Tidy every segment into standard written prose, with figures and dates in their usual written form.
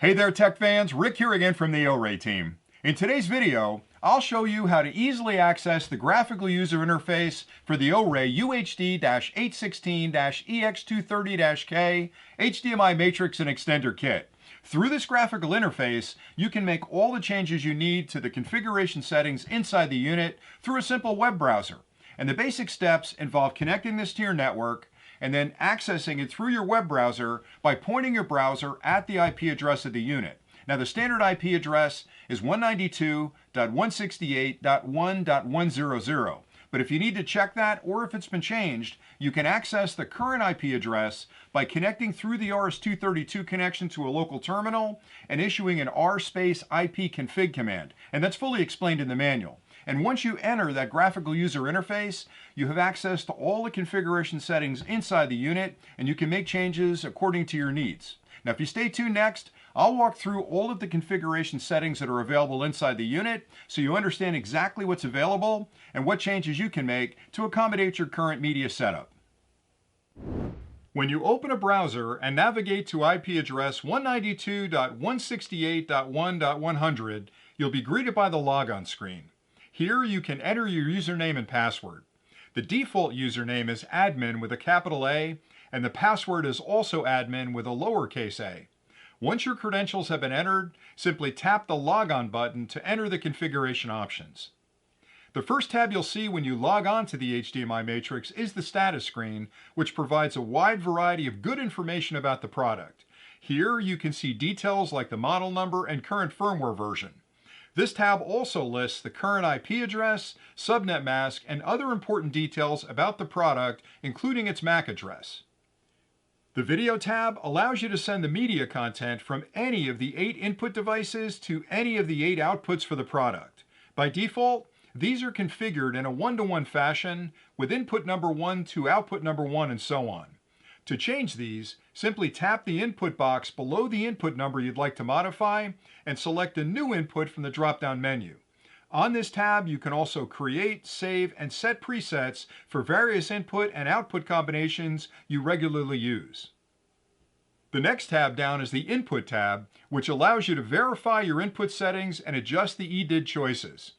Hey there tech fans, Rick here again from the O-Ray team. In today's video, I'll show you how to easily access the graphical user interface for the O-Ray UHD816-EX230-K HDMI matrix and extender kit. Through this graphical interface, you can make all the changes you need to the configuration settings inside the unit through a simple web browser. And the basic steps involve connecting this to your network and then accessing it through your web browser by pointing your browser at the IP address of the unit. Now the standard IP address is 192.168.1.100, but if you need to check that or if it's been changed, you can access the current IP address by connecting through the RS-232 connection to a local terminal and issuing an r/IP-config command, and that's fully explained in the manual. And once you enter that graphical user interface, you have access to all the configuration settings inside the unit, and you can make changes according to your needs. Now, if you stay tuned next, I'll walk through all of the configuration settings that are available inside the unit so you understand exactly what's available and what changes you can make to accommodate your current media setup. When you open a browser and navigate to IP address 192.168.1.100, you'll be greeted by the logon screen. Here you can enter your username and password. The default username is admin with a capital A, and the password is also admin with a lowercase a. Once your credentials have been entered, simply tap the logon button to enter the configuration options. The first tab you'll see when you log on to the HDMI matrix is the status screen, which provides a wide variety of good information about the product. Here you can see details like the model number and current firmware version. This tab also lists the current IP address, subnet mask, and other important details about the product, including its MAC address. The Video tab allows you to send the media content from any of the 8 input devices to any of the 8 outputs for the product. By default, these are configured in a one-to-one fashion with input number 1 to output number 1 and so on. To change these, simply tap the input box below the input number you'd like to modify and select a new input from the drop-down menu. On this tab, you can also create, save, and set presets for various input and output combinations you regularly use. The next tab down is the Input tab, which allows you to verify your input settings and adjust the EDID choices.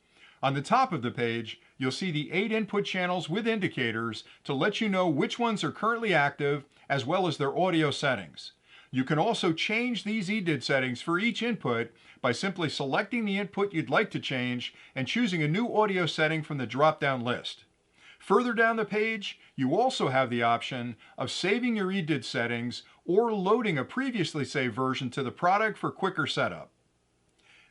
On the top of the page, you'll see the 8 input channels with indicators to let you know which ones are currently active, as well as their audio settings. You can also change these EDID settings for each input by simply selecting the input you'd like to change and choosing a new audio setting from the drop-down list. Further down the page, you also have the option of saving your EDID settings or loading a previously saved version to the product for quicker setup.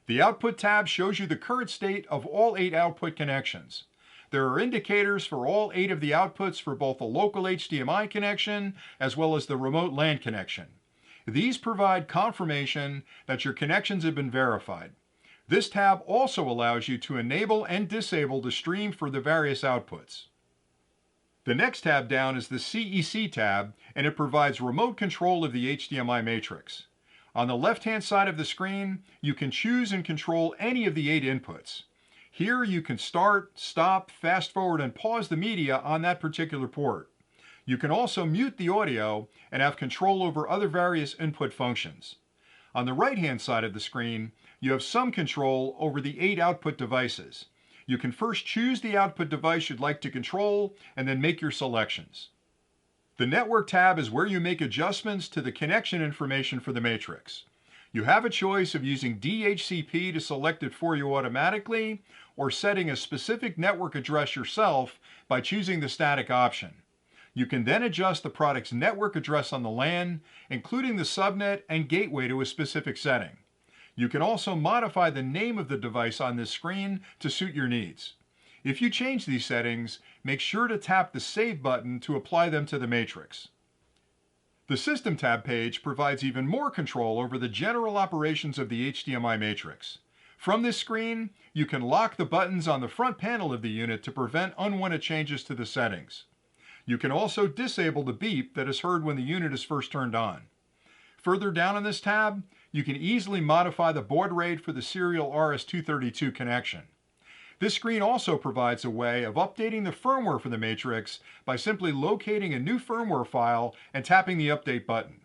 The Output tab shows you the current state of all 8 output connections. There are indicators for all 8 of the outputs for both the local HDMI connection as well as the remote LAN connection. These provide confirmation that your connections have been verified. This tab also allows you to enable and disable the stream for the various outputs. The next tab down is the CEC tab, and it provides remote control of the HDMI matrix. On the left-hand side of the screen, you can choose and control any of the 8 inputs. Here you can start, stop, fast forward, and pause the media on that particular port. You can also mute the audio and have control over other various input functions. On the right-hand side of the screen, you have some control over the 8 output devices. You can first choose the output device you'd like to control and then make your selections. The Network tab is where you make adjustments to the connection information for the matrix. You have a choice of using DHCP to select it for you automatically or setting a specific network address yourself by choosing the static option. You can then adjust the product's network address on the LAN, including the subnet and gateway to a specific setting. You can also modify the name of the device on this screen to suit your needs. If you change these settings, make sure to tap the Save button to apply them to the matrix. The System tab page provides even more control over the general operations of the HDMI matrix. From this screen, you can lock the buttons on the front panel of the unit to prevent unwanted changes to the settings. You can also disable the beep that is heard when the unit is first turned on. Further down on this tab, you can easily modify the baud rate for the serial RS-232 connection. This screen also provides a way of updating the firmware for the matrix by simply locating a new firmware file and tapping the Update button.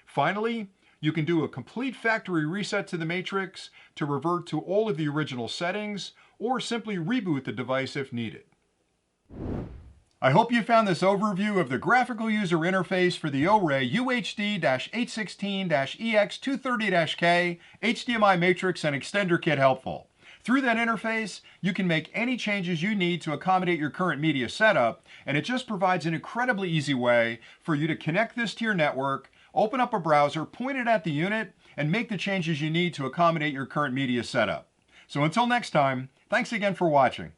Finally, You can do a complete factory reset to the matrix to revert to all of the original settings, or simply reboot the device if needed. I hope you found this overview of the graphical user interface for the O-Ray UHD816-EX230-K HDMI matrix and extender kit helpful. Through that interface, you can make any changes you need to accommodate your current media setup, and it just provides an incredibly easy way for you to connect this to your network, open up a browser, point it at the unit, and make the changes you need to accommodate your current media setup. So until next time, thanks again for watching.